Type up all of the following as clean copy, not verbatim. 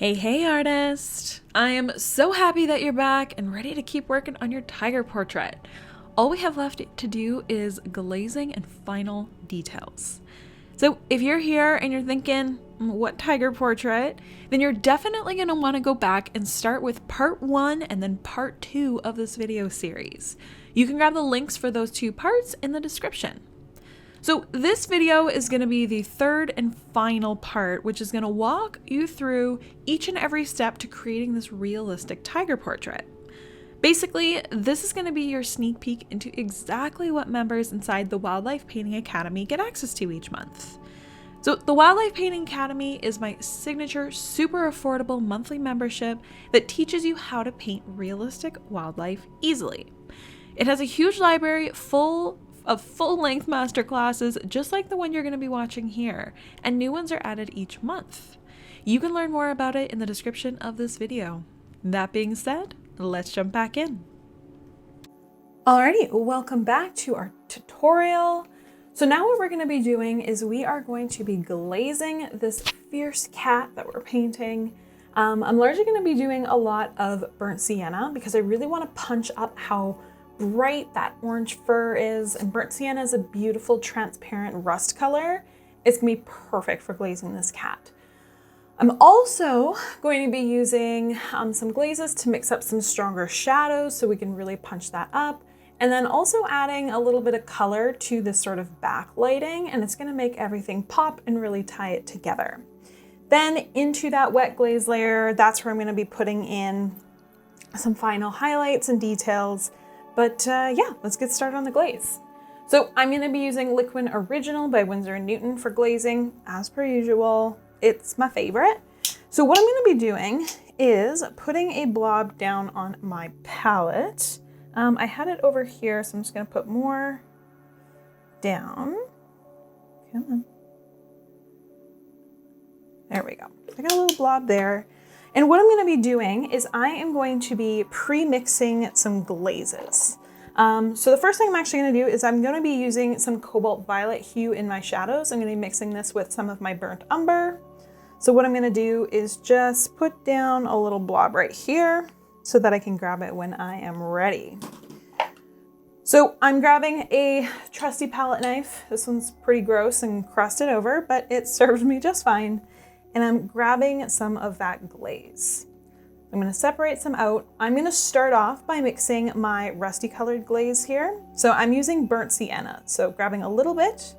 Hey artist! I am so happy that you're back and ready to keep working on your tiger portrait. All we have left to do is glazing and final details. So if you're here and you're thinking, what tiger portrait? Then you're definitely going to want to go back and start with part 1 and then part 2 of this video series. You can grab the links for those 2 parts in the description. So this video is going to be the third and final part, which is going to walk you through each and every step to creating this realistic tiger portrait. Basically, this is going to be your sneak peek into exactly what members inside the Wildlife Painting Academy get access to each month. So the Wildlife Painting Academy is my signature, super affordable monthly membership that teaches you how to paint realistic wildlife easily. It has a huge library full of full-length masterclasses just like the one you're going to be watching here, and new ones are added each month. You can learn more about it in the description of this video. That being said, let's jump back in. Alrighty, welcome back to our tutorial. So now what we're going to be doing is we are going to be glazing this fierce cat that we're painting. I'm largely going to be doing a lot of burnt sienna because I really want to punch up how bright that orange fur is, and burnt sienna is a beautiful transparent rust color. It's gonna be perfect for glazing this cat. I'm also going to be using some glazes to mix up some stronger shadows so we can really punch that up, and then also adding a little bit of color to this sort of backlighting, and it's gonna make everything pop and really tie it together. Then into that wet glaze layer, that's where I'm gonna be putting in some final highlights and details. But yeah, let's get started on the glaze. So I'm going to be using Liquid Original by Winsor & Newton for glazing, as per usual. It's my favorite. So what I'm going to be doing is putting a blob down on my palette. I had it over here, so I'm just going to put more down. Come on. There we go. I got a little blob there. And what I'm going to be doing is I am going to be pre-mixing some glazes. So the first thing I'm actually going to do is I'm going to be using some cobalt violet hue in my shadows. I'm going to be mixing this with some of my burnt umber. So what I'm going to do is just put down a little blob right here so that I can grab it when I am ready. So I'm grabbing a trusty palette knife. This one's pretty gross and crusted over, but it serves me just fine. And I'm grabbing some of that glaze. I'm going to separate some out. I'm going to start off by mixing my rusty colored glaze here. So I'm using burnt sienna. So grabbing a little bit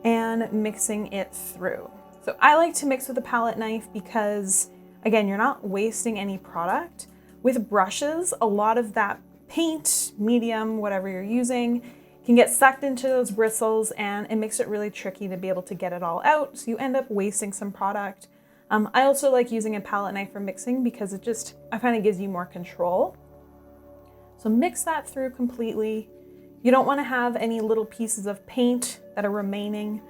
and mixing it through. So I like to mix with a palette knife because, again, you're not wasting any product. With brushes, a lot of that paint, medium, whatever you're using, can get sucked into those bristles, and it makes it really tricky to be able to get it all out. So you end up wasting some product. I also like using a palette knife for mixing because I find it gives you more control. So mix that through completely. You don't want to have any little pieces of paint that are remaining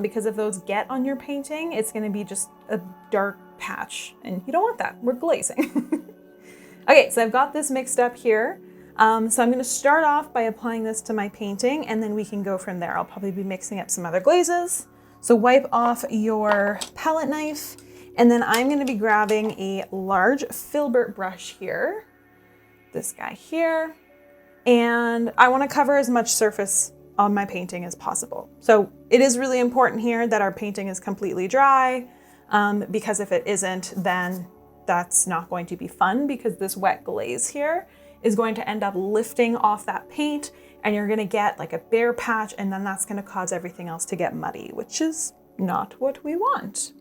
because if those get on your painting, it's going to be just a dark patch, and you don't want that. We're glazing. Okay, so I've got this mixed up here. So I'm going to start off by applying this to my painting, and then we can go from there. I'll probably be mixing up some other glazes. So wipe off your palette knife, and then I'm going to be grabbing a large filbert brush here, this guy here, and I want to cover as much surface on my painting as possible. So it is really important here that our painting is completely dry, because if it isn't, then that's not going to be fun, because this wet glaze here is going to end up lifting off that paint, and you're gonna get like a bare patch, and then that's gonna cause everything else to get muddy, which is not what we want.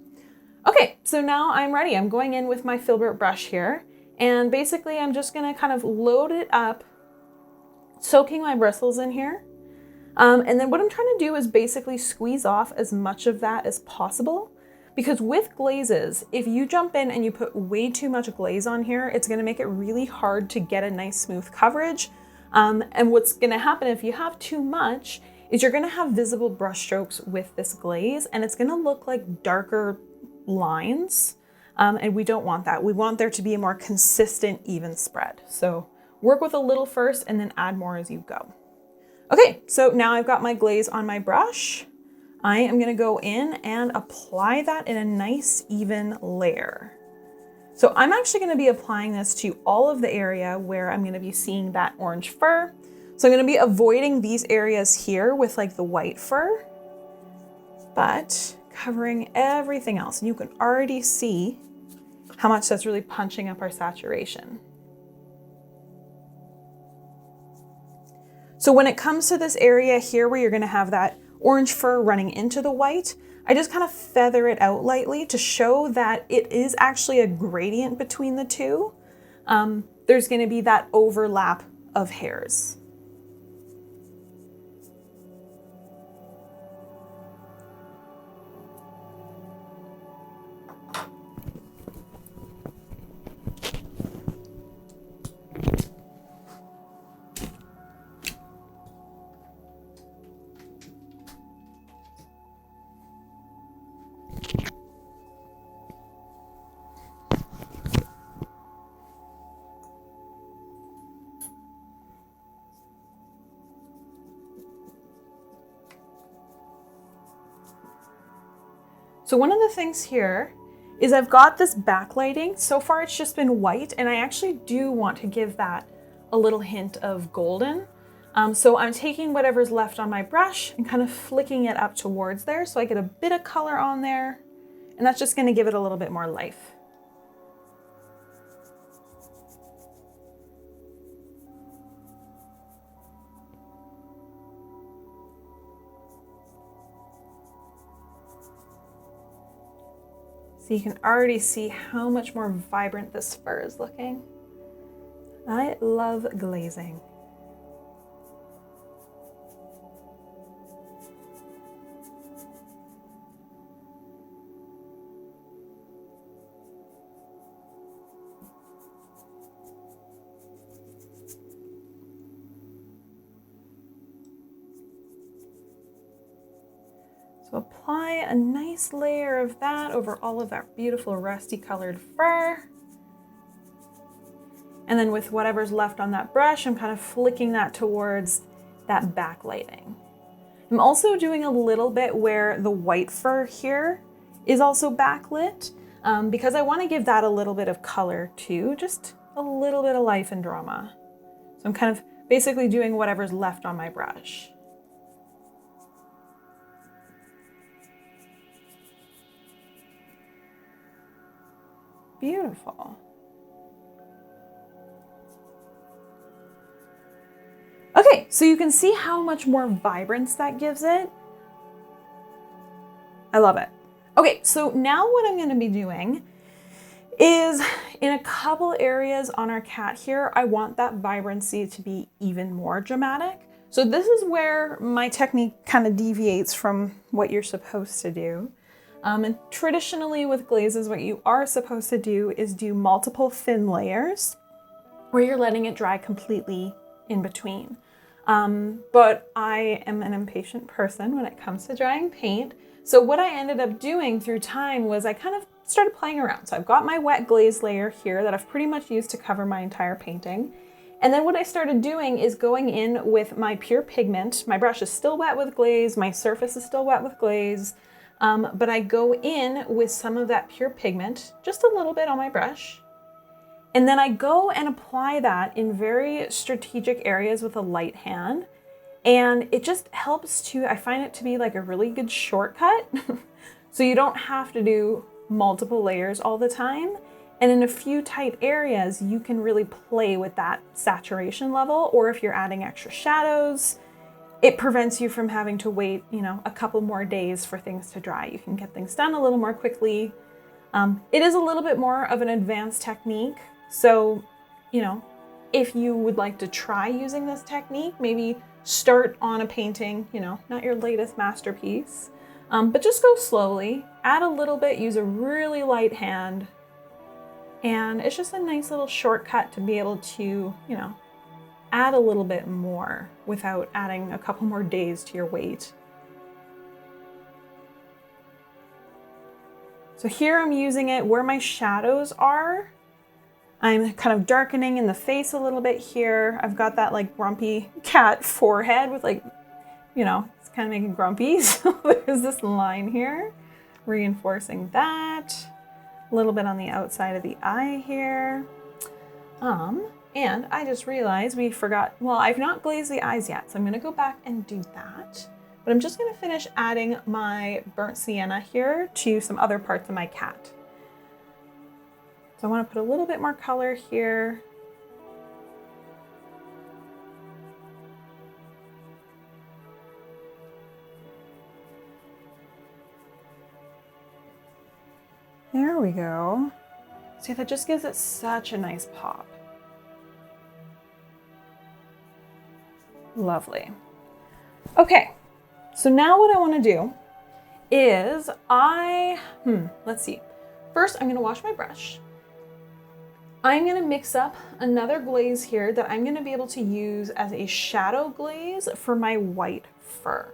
Okay, so now I'm ready. I'm going in with my filbert brush here, and basically I'm just gonna kind of load it up, soaking my bristles in here. And then what I'm trying to do is basically squeeze off as much of that as possible. Because with glazes, if you jump in and you put way too much glaze on here, it's gonna make it really hard to get a nice smooth coverage. And what's gonna happen if you have too much is you're gonna have visible brush strokes with this glaze, and it's gonna look like darker lines. And we don't want that. We want there to be a more consistent, even spread. So work with a little first and then add more as you go. Okay, so now I've got my glaze on my brush. I am gonna go in and apply that in a nice even layer. So I'm actually going to be applying this to all of the area where I'm going to be seeing that orange fur. So I'm going to be avoiding these areas here with like the white fur, but covering everything else. And you can already see how much that's really punching up our saturation. So when it comes to this area here where you're going to have that orange fur running into the white, I just kind of feather it out lightly to show that it is actually a gradient between the two. There's going to be that overlap of hairs. So one of the things here is I've got this backlighting. So far it's just been white, and I actually do want to give that a little hint of golden. So I'm taking whatever's left on my brush and kind of flicking it up towards there so I get a bit of color on there, and that's just going to give it a little bit more life. So you can already see how much more vibrant this fur is looking. I love glazing. So apply a nice layer of that over all of that beautiful rusty colored fur. And then with whatever's left on that brush, I'm kind of flicking that towards that backlighting. I'm also doing a little bit where the white fur here is also backlit because I want to give that a little bit of color too, just a little bit of life and drama. So I'm kind of basically doing whatever's left on my brush. Beautiful. Okay, so you can see how much more vibrance that gives it. I love it. Okay, so now what I'm gonna be doing is in a couple areas on our cat here, I want that vibrancy to be even more dramatic. So this is where my technique kind of deviates from what you're supposed to do. And traditionally with glazes, what you are supposed to do is do multiple thin layers where you're letting it dry completely in between. But I am an impatient person when it comes to drying paint. So what I ended up doing through time was I kind of started playing around. So I've got my wet glaze layer here that I've pretty much used to cover my entire painting. And then what I started doing is going in with my pure pigment. My brush is still wet with glaze. My surface is still wet with glaze. But I go in with some of that pure pigment, just a little bit on my brush. And then I go and apply that in very strategic areas with a light hand. And it just helps to, I find it to be like a really good shortcut. So you don't have to do multiple layers all the time. And in a few tight areas, you can really play with that saturation level. Or if you're adding extra shadows, it prevents you from having to wait, a couple more days for things to dry. You can get things done a little more quickly. It is a little bit more of an advanced technique. So, if you would like to try using this technique, maybe start on a painting, not your latest masterpiece, but just go slowly, add a little bit, use a really light hand. And it's just a nice little shortcut to be able to, add a little bit more without adding a couple more days to your wait. So here I'm using it where my shadows are. I'm kind of darkening in the face a little bit here. I've got that like grumpy cat forehead with like, it's kind of making grumpy. So there's this line here, reinforcing that. A little bit on the outside of the eye here. And I just realized we forgot, well, I've not glazed the eyes yet, so I'm gonna go back and do that. But I'm just gonna finish adding my burnt sienna here to some other parts of my cat. So I wanna put a little bit more color here. There we go. See, that just gives it such a nice pop. Lovely. Okay, so now what I want to do is let's see. First, I'm going to wash my brush. I'm going to mix up another glaze here that I'm going to be able to use as a shadow glaze for my white fur.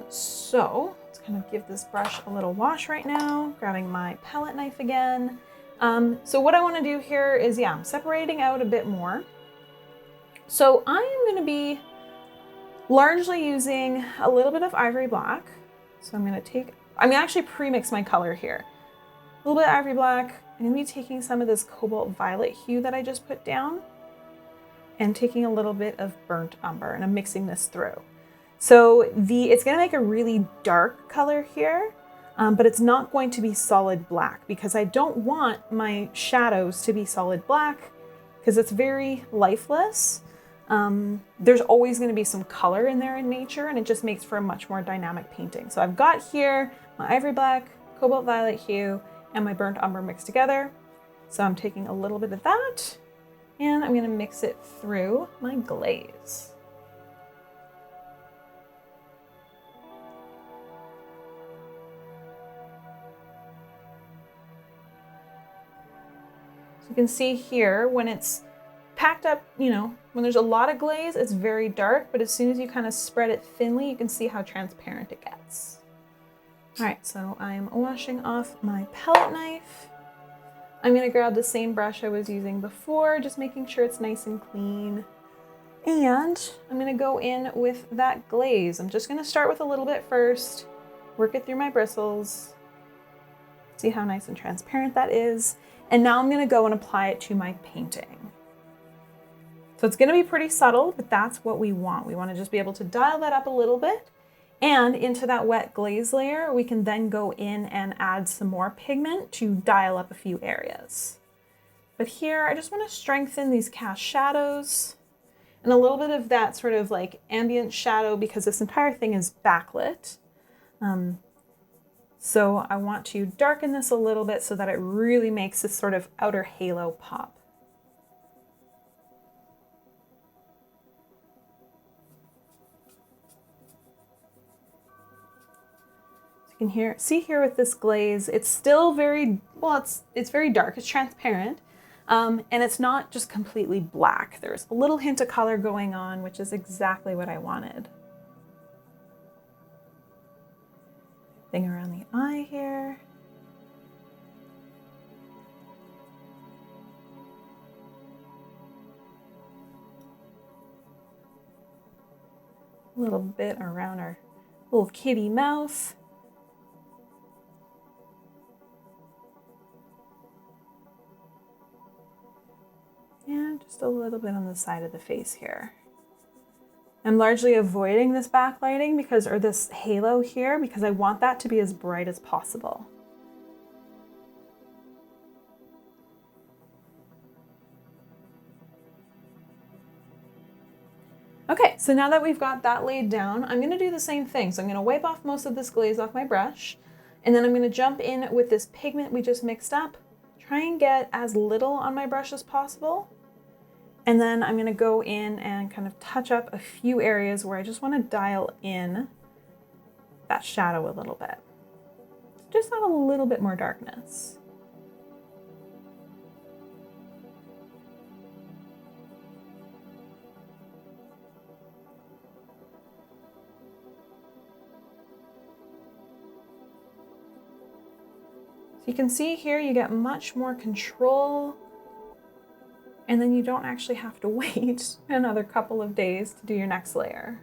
So let's kind of give this brush a little wash right now, grabbing my palette knife again. So what I want to do here is, I'm separating out a bit more. So I am going to be largely using a little bit of Ivory Black. So I'm going to actually pre-mix my color here. A little bit of Ivory Black. I'm going to be taking some of this cobalt violet hue that I just put down and taking a little bit of burnt umber, and I'm mixing this through. So it's going to make a really dark color here, but it's not going to be solid black because I don't want my shadows to be solid black because it's very lifeless. There's always going to be some color in there in nature, and it just makes for a much more dynamic painting. So I've got here my Ivory Black, cobalt violet hue, and my burnt umber mixed together. So I'm taking a little bit of that and I'm going to mix it through my glaze. So you can see here when it's packed up, when there's a lot of glaze, it's very dark, but as soon as you kind of spread it thinly, you can see how transparent it gets. All right, so I'm washing off my palette knife. I'm gonna grab the same brush I was using before, just making sure it's nice and clean. And I'm gonna go in with that glaze. I'm just gonna start with a little bit first, work it through my bristles, see how nice and transparent that is. And now I'm gonna go and apply it to my painting. So it's gonna be pretty subtle, but that's what we want. We wanna just be able to dial that up a little bit. And into that wet glaze layer, we can then go in and add some more pigment to dial up a few areas. But here, I just want to strengthen these cast shadows and a little bit of that sort of like ambient shadow because this entire thing is backlit. So I want to darken this a little bit so that it really makes this sort of outer halo pop. You can see here with this glaze, it's still very, well, it's very dark, it's transparent, and it's not just completely black. There's a little hint of color going on, which is exactly what I wanted. Thing around the eye here. A little bit around our little kitty mouth. And just a little bit on the side of the face here. I'm largely avoiding this backlighting or this halo here because I want that to be as bright as possible. Okay, so now that we've got that laid down, I'm gonna do the same thing. So I'm gonna wipe off most of this glaze off my brush, and then I'm gonna jump in with this pigment we just mixed up, try and get as little on my brush as possible. And then I'm gonna go in and kind of touch up a few areas where I just wanna dial in that shadow a little bit. Just add a little bit more darkness. So you can see here, you get much more control. And then you don't actually have to wait another couple of days to do your next layer.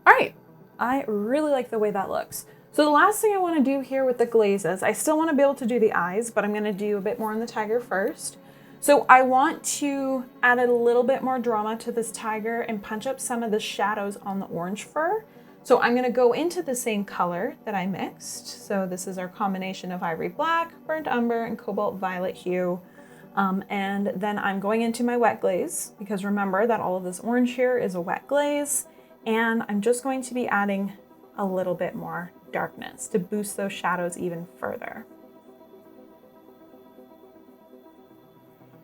All right, I really like the way that looks. So the last thing I want to do here with the glazes, I still want to be able to do the eyes, but I'm going to do a bit more on the tiger first. So I want to add a little bit more drama to this tiger and punch up some of the shadows on the orange fur. So I'm going to go into the same color that I mixed. So this is our combination of Ivory Black, Burnt Umber, and Cobalt Violet hue. And then I'm going into my wet glaze, because remember that all of this orange here is a wet glaze. And I'm just going to be adding a little bit more darkness to boost those shadows even further.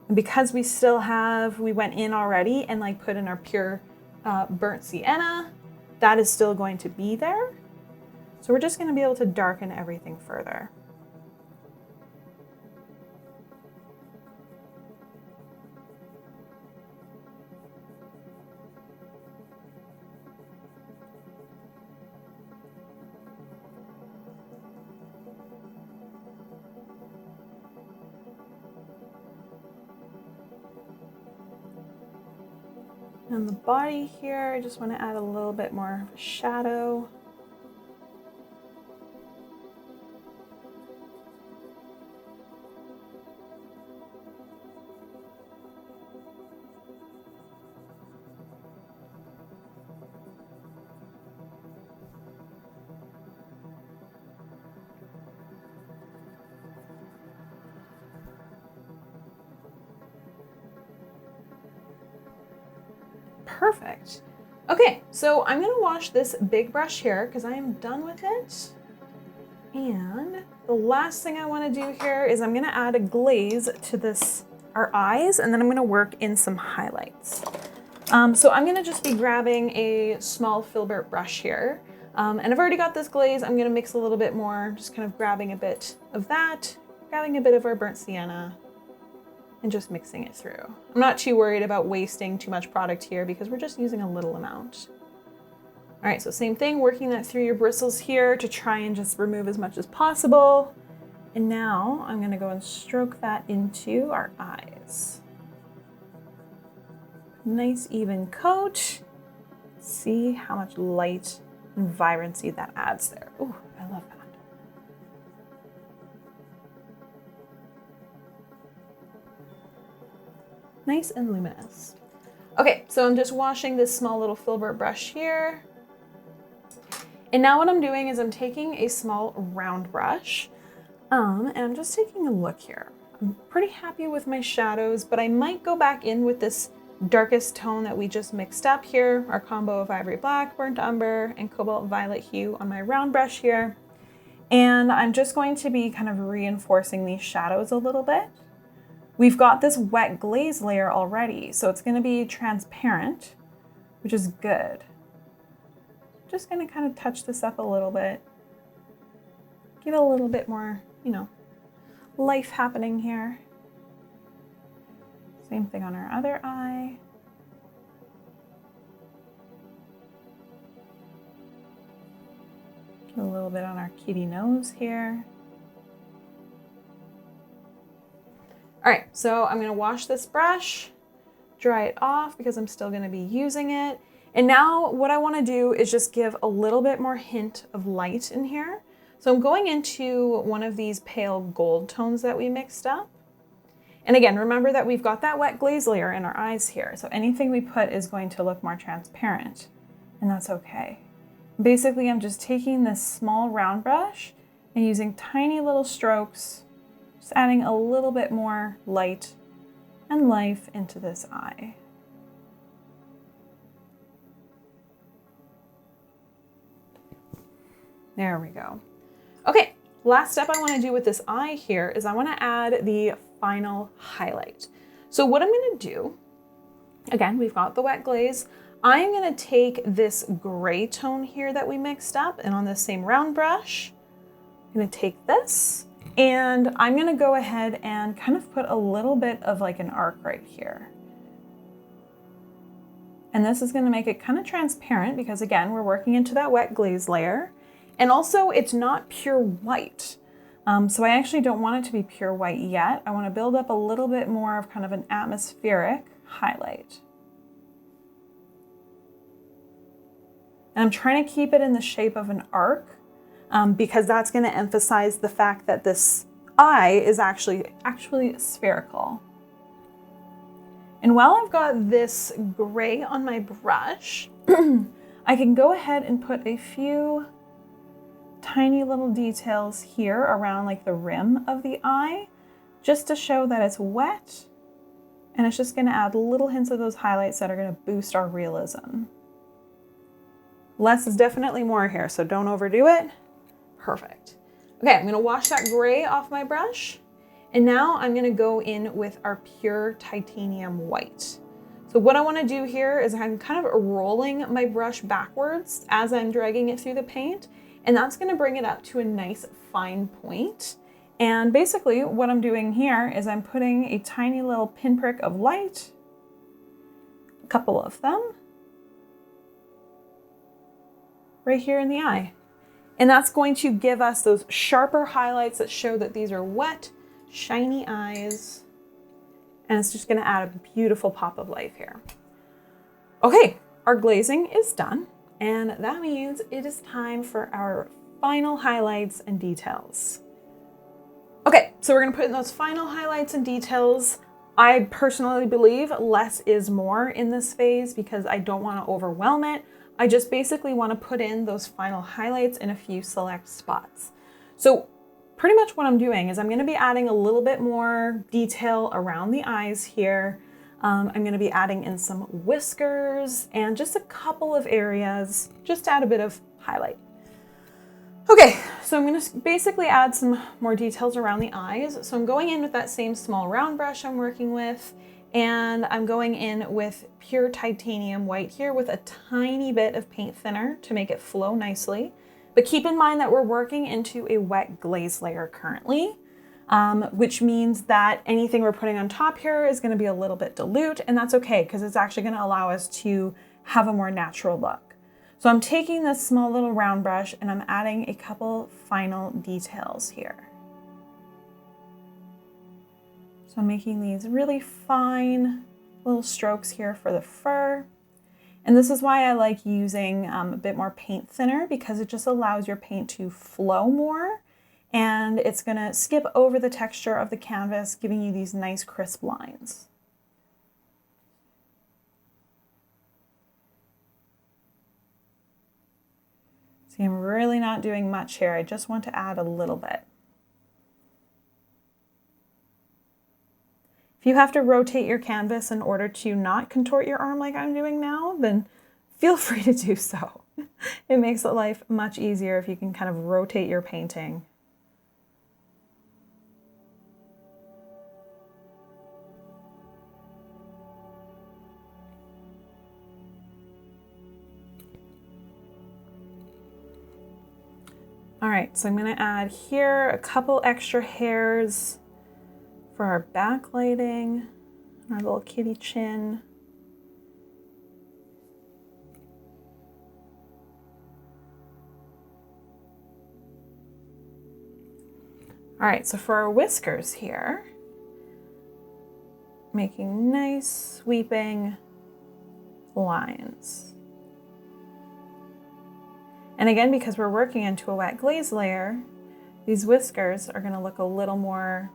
And because we still have, we went in already and like put in our pure burnt sienna, that is still going to be there. So we're just going to be able to darken everything further. On the body here, I just want to add a little bit more shadow. Perfect. Okay, so I'm gonna wash this big brush here because I am done with it. And the last thing I wanna do here is I'm gonna add a glaze to this, our eyes, and then I'm gonna work in some highlights. So I'm gonna just be grabbing a small filbert brush here. And I've already got this glaze. I'm gonna mix a little bit more, just kind of grabbing a bit of that, grabbing a bit of our burnt sienna, and just mixing it through. I'm not too worried about wasting too much product here because we're just using a little amount. All right, so same thing, working that through your bristles here to try and just remove as much as possible. And now I'm gonna go and stroke that into our eyes. Nice even coat. See how much light and vibrancy that adds there. Ooh, I love that. Nice and luminous. Okay, so I'm just washing this small little filbert brush here. And now what I'm doing is I'm taking a small round brush and I'm just taking a look here. I'm pretty happy with my shadows, but I might go back in with this darkest tone that we just mixed up here, our combo of Ivory Black, Burnt Umber, and Cobalt Violet hue on my round brush here. And I'm just going to be kind of reinforcing these shadows a little bit. We've got this wet glaze layer already, so it's going to be transparent, which is good. Just going to kind of touch this up a little bit. Give it a little bit more, you know, life happening here. Same thing on our other eye. Give a little bit on our kitty nose here. All right, so I'm gonna wash this brush, dry it off because I'm still gonna be using it. And now what I wanna do is just give a little bit more hint of light in here. So I'm going into one of these pale gold tones that we mixed up. And again, remember that we've got that wet glaze layer in our eyes here. So anything we put is going to look more transparent, and that's okay. Basically, I'm just taking this small round brush and using tiny little strokes, just adding a little bit more light and life into this eye. There we go. Okay, last step I want to do with this eye here is I want to add the final highlight. So what I'm going to do, again, we've got the wet glaze. I'm going to take this gray tone here that we mixed up, and on the same round brush, I'm going to take this and I'm going to go ahead and kind of put a little bit of like an arc right here. And this is going to make it kind of transparent because again, we're working into that wet glaze layer. And also it's not pure white. So I actually don't want it to be pure white yet. I want to build up a little bit more of kind of an atmospheric highlight. And I'm trying to keep it in the shape of an arc because that's going to emphasize the fact that this eye is actually spherical. And while I've got this gray on my brush, I can go ahead and put a few tiny little details here around like the rim of the eye, just to show that it's wet. And it's just going to add little hints of those highlights that are going to boost our realism. Less is definitely more here, so don't overdo it. Perfect. Okay, I'm going to wash that gray off my brush. And now I'm going to go in with our pure titanium white. So what I want to do here is I'm kind of rolling my brush backwards as I'm dragging it through the paint. And that's going to bring it up to a nice fine point. And basically what I'm doing here is I'm putting a tiny little pinprick of light, a couple of them, right here in the eye. And that's going to give us those sharper highlights that show that these are wet, shiny eyes. And it's just going to add a beautiful pop of life here. Okay, our glazing is done. And that means it is time for our final highlights and details. Okay, so we're going to put in those final highlights and details. I personally believe less is more in this phase because I don't want to overwhelm it. I just basically want to put in those final highlights in a few select spots. So pretty much what I'm doing is I'm going to be adding a little bit more detail around the eyes here. I'm going to be adding in some whiskers and just a couple of areas just to add a bit of highlight. Okay, so I'm going to basically add some more details around the eyes. So I'm going in with that same small round brush I'm working with, and I'm going in with pure titanium white here with a tiny bit of paint thinner to make it flow nicely. But keep in mind that we're working into a wet glaze layer currently, which means that anything we're putting on top here is going to be a little bit dilute, and that's okay because it's actually going to allow us to have a more natural look. So I'm taking this small little round brush and I'm adding a couple final details here. So I'm making these really fine little strokes here for the fur. And this is why I like using a bit more paint thinner, because it just allows your paint to flow more and it's going to skip over the texture of the canvas, giving you these nice crisp lines. See, I'm really not doing much here. I just want to add a little bit. If you have to rotate your canvas in order to not contort your arm like I'm doing now, then feel free to do so. It makes life much easier if you can kind of rotate your painting. All right, so I'm going to add here a couple extra hairs for our backlighting, our little kitty chin. All right, so for our whiskers here, making nice sweeping lines. And again, because we're working into a wet glaze layer, these whiskers are going to look a little more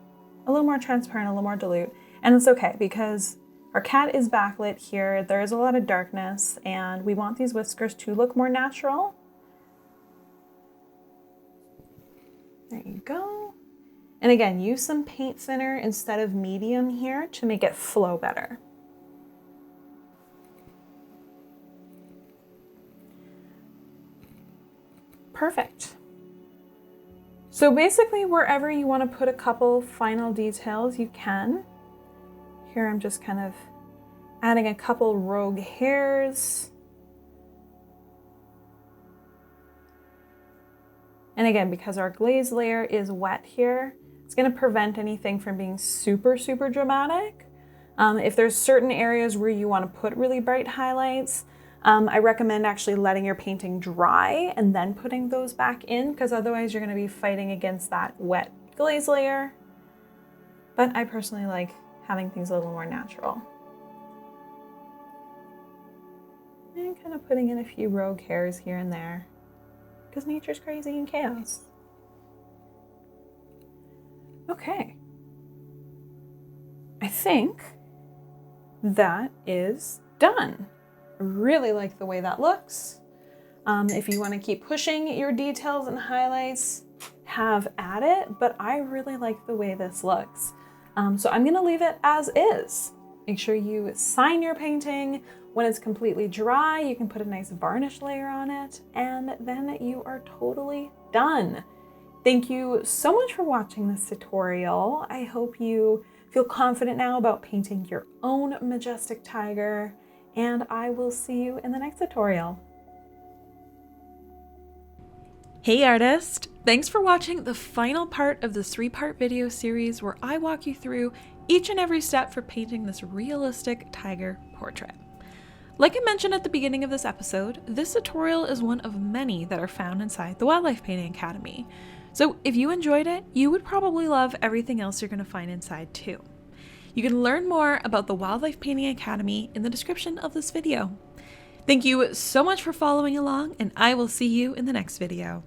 transparent, a little more dilute. And it's okay because our cat is backlit here. There is a lot of darkness and we want these whiskers to look more natural. There you go. And again, use some paint thinner instead of medium here to make it flow better. Perfect. So basically wherever you want to put a couple final details, you can. Here I'm just kind of adding a couple rogue hairs. And again, because our glaze layer is wet here, it's going to prevent anything from being super, super dramatic. If there's certain areas where you want to put really bright highlights, I recommend actually letting your painting dry and then putting those back in, because otherwise you're going to be fighting against that wet glaze layer. But I personally like having things a little more natural. There I'm kind of putting in a few rogue hairs here and there because nature's crazy and chaos. Okay. I think that is done. I really like the way that looks. If you want to keep pushing your details and highlights, have at it, but I really like the way this looks. So I'm gonna leave it as is. Make sure you sign your painting. When it's completely dry, you can put a nice varnish layer on it, and then you are totally done. Thank you so much for watching this tutorial. I hope you feel confident now about painting your own majestic tiger, and I will see you in the next tutorial. Hey artist! Thanks for watching the final part of this 3-part video series where I walk you through each and every step for painting this realistic tiger portrait. Like I mentioned at the beginning of this episode, this tutorial is one of many that are found inside the Wildlife Painting Academy. So if you enjoyed it, you would probably love everything else you're going to find inside too. You can learn more about the Wildlife Painting Academy in the description of this video. Thank you so much for following along, and I will see you in the next video.